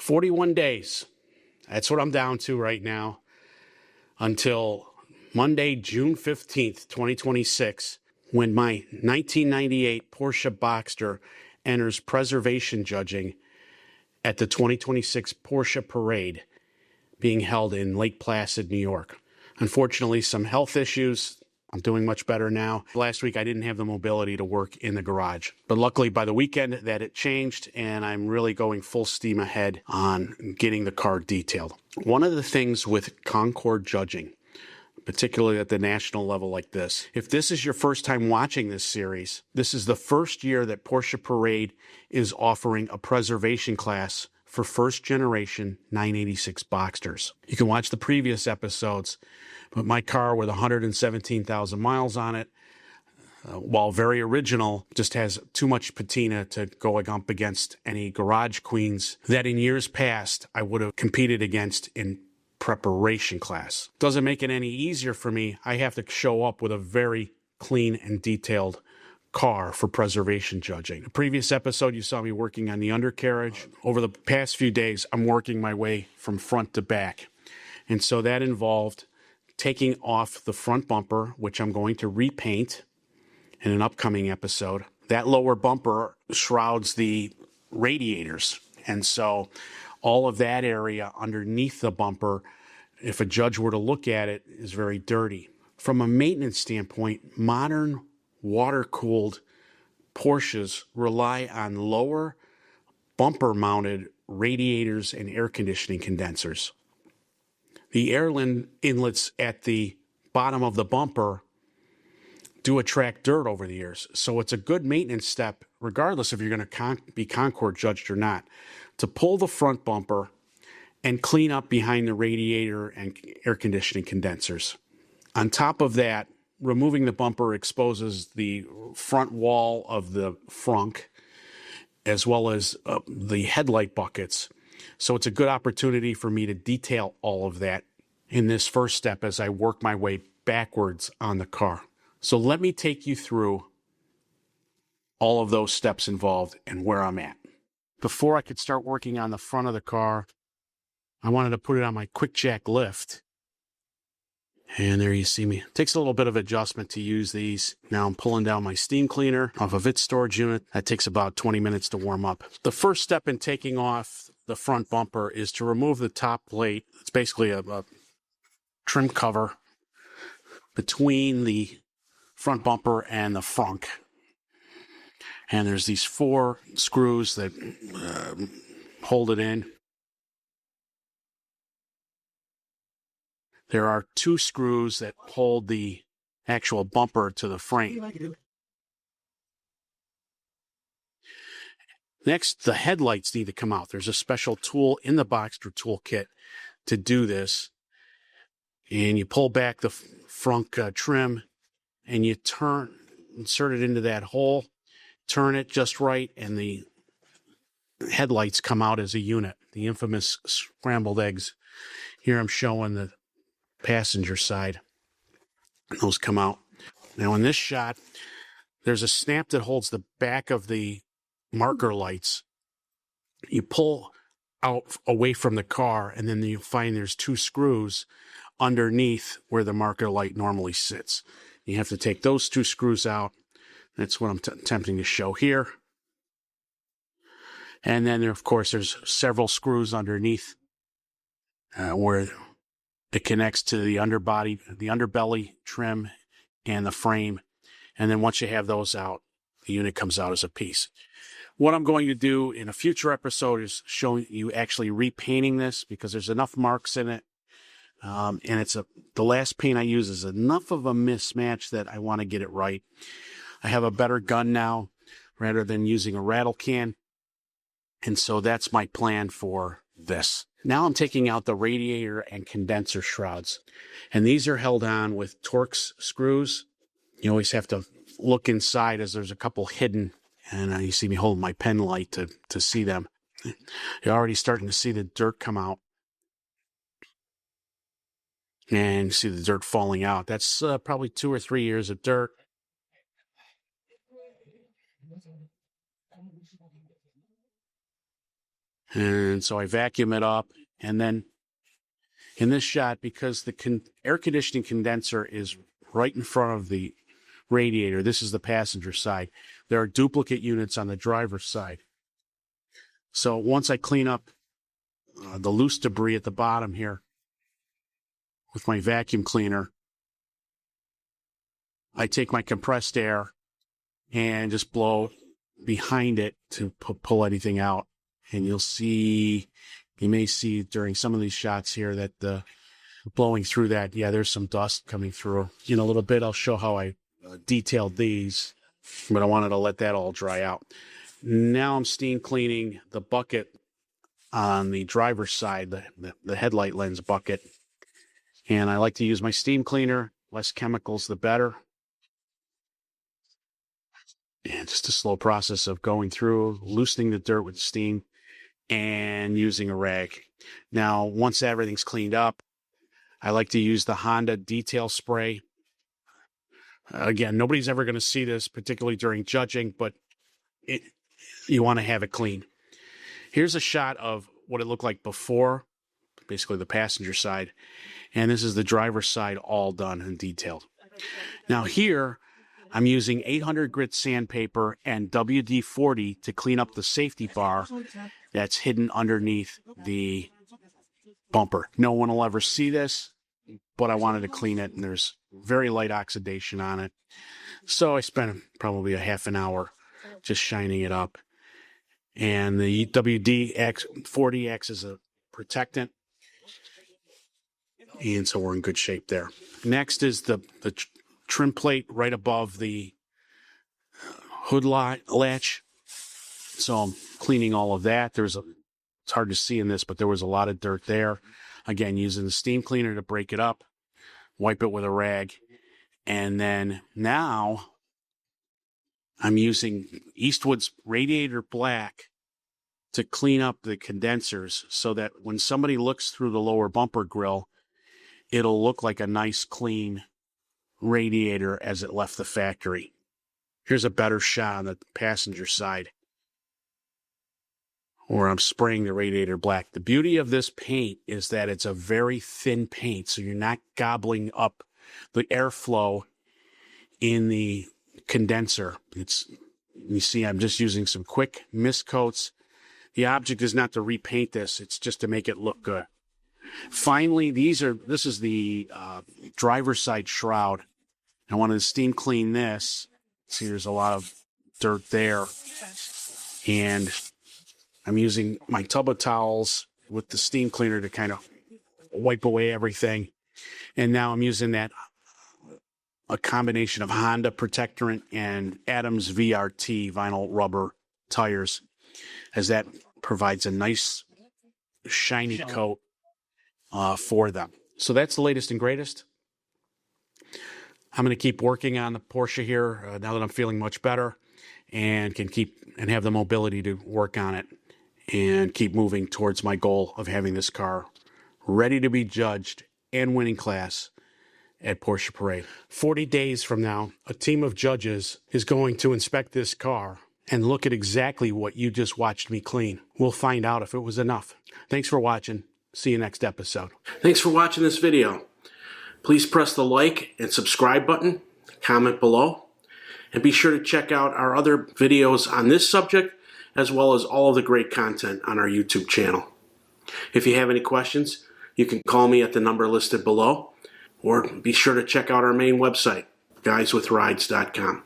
41 days. That's what I'm down to right now until Monday, June 15th, 2026, when my 1998 Porsche Boxster enters preservation judging at the 2026 Porsche Parade being held in Lake Placid, New York. Unfortunately, some health issues. I'm doing much better now. Last week, I didn't have the mobility to work in the garage. But luckily, by the weekend, that it changed, and I'm really going full steam ahead on getting the car detailed. One of the things with Concours judging, particularly at the national level like this, if this is your first time watching this series, this is the first year that Porsche Parade is offering a preservation class for first generation 986 Boxsters. You can watch the previous episodes, but my car with 117,000 miles on it, while very original, just has too much patina to go up against any garage queens that in years past I would have competed against in preparation class. Doesn't make it any easier for me. I have to show up with a very clean and detailed car for preservation judging. The previous episode, you saw me working on the undercarriage. Over the past few days, I'm working my way from front to back. And so that involved taking off the front bumper, which I'm going to repaint in an upcoming episode. That lower bumper shrouds the radiators. And so all of that area underneath the bumper, if a judge were to look at it, is very dirty. From a maintenance standpoint, modern water-cooled Porsches rely on lower bumper-mounted radiators and air conditioning condensers. The air inlets at the bottom of the bumper do attract dirt over the years. So it's a good maintenance step, regardless if you're going to be Concours judged or not, to pull the front bumper and clean up behind the radiator and air conditioning condensers. On top of that, removing the bumper exposes the front wall of the frunk, as well as the headlight buckets. So it's a good opportunity for me to detail all of that in this first step as I work my way backwards on the car. So let me take you through all of those steps involved and where I'm at. Before I could start working on the front of the car, I wanted to put it on my quick jack lift. And there you see me. It takes a little bit of adjustment to use these. Now I'm pulling down my steam cleaner off of its storage unit. That takes about 20 minutes to warm up. The first step in taking off the front bumper is to remove the top plate. It's basically a trim cover between the front bumper and the frunk. And there's these 4 screws that hold it in. There are 2 screws that hold the actual bumper to the frame. Next, the headlights need to come out. There's a special tool in the Boxster toolkit to do this. And you pull back the frunk trim and you insert it into that hole, turn it just right, and the headlights come out as a unit. The infamous scrambled eggs. Here I'm showing the passenger side. Those come out. Now in this shot, there's a snap that holds the back of the marker lights. You pull out away from the car, and then you find there's 2 screws underneath where the marker light normally sits. You have to take those 2 screws out. That's what I'm attempting to show here. And then, of course, there's several screws underneath where it connects to the underbody, the underbelly trim, and the frame. And then once you have those out, the unit comes out as a piece. What I'm going to do in a future episode is show you actually repainting this, because there's enough marks in it. And the last paint I use is enough of a mismatch that I want to get it right. I have a better gun now rather than using a rattle can. And so that's my plan for this. Now I'm taking out the radiator and condenser shrouds. And these are held on with Torx screws. You always have to look inside as there's a couple hidden. And you see me holding my pen light to see them. You're already starting to see the dirt come out. And you see the dirt falling out. That's probably 2 or 3 years of dirt. And so I vacuum it up. And then in this shot, because the air conditioning condenser is right in front of the radiator, this is the passenger side, there are duplicate units on the driver's side. So once I clean up the loose debris at the bottom here with my vacuum cleaner, I take my compressed air and just blow behind it to pull anything out. And you may see during some of these shots here that the blowing through that, yeah, there's some dust coming through. In a little bit, I'll show how I detailed these, but I wanted to let that all dry out. Now I'm steam cleaning the bucket on the driver's side, the headlight lens bucket. And I like to use my steam cleaner. Less chemicals, the better. And just a slow process of going through, loosening the dirt with steam, and using a rag. Now, once everything's cleaned up, I like to use the Honda detail spray. Again, nobody's ever going to see this, particularly during judging, but you want to have it clean. Here's a shot of what it looked like before, basically the passenger side, and this is the driver's side all done and detailed. Now here, I'm using 800 grit sandpaper and WD-40 to clean up the safety bar that's hidden underneath the bumper. No one will ever see this, but I wanted to clean it, and there's very light oxidation on it. So I spent probably a half an hour just shining it up. And the WD-40 acts as a protectant, and so we're in good shape there. Next is the trim plate right above the hood latch. So I'm cleaning all of that. It's hard to see in this, but there was a lot of dirt there. Again, using the steam cleaner to break it up, wipe it with a rag, and then now I'm using Eastwood's Radiator Black to clean up the condensers so that when somebody looks through the lower bumper grill, it'll look like a nice clean radiator as it left the factory. Here's a better shot on the passenger side where I'm spraying the Radiator Black. The beauty of this paint is that it's a very thin paint, so you're not gobbling up the airflow in the condenser. You see, I'm just using some quick mist coats. The object is not to repaint this, it's just to make it look good. Finally, this is the driver's side shroud. I wanted to steam clean this. See, there's a lot of dirt there. And I'm using my tub of towels with the steam cleaner to kind of wipe away everything. And now I'm using a combination of Honda Protectant and Adams VRT vinyl rubber tires, as that provides a nice shiny coat for them. So that's the latest and greatest. I'm going to keep working on the Porsche here now that I'm feeling much better and can have the mobility to work on it and keep moving towards my goal of having this car ready to be judged and winning class at Porsche Parade. 40 days from now, a team of judges is going to inspect this car and look at exactly what you just watched me clean. We'll find out if it was enough. Thanks for watching. See you next episode. Thanks for watching this video. Please press the like and subscribe button, comment below, and be sure to check out our other videos on this subject, as well as all of the great content on our YouTube channel. If you have any questions, you can call me at the number listed below, or be sure to check out our main website, guyswithrides.com.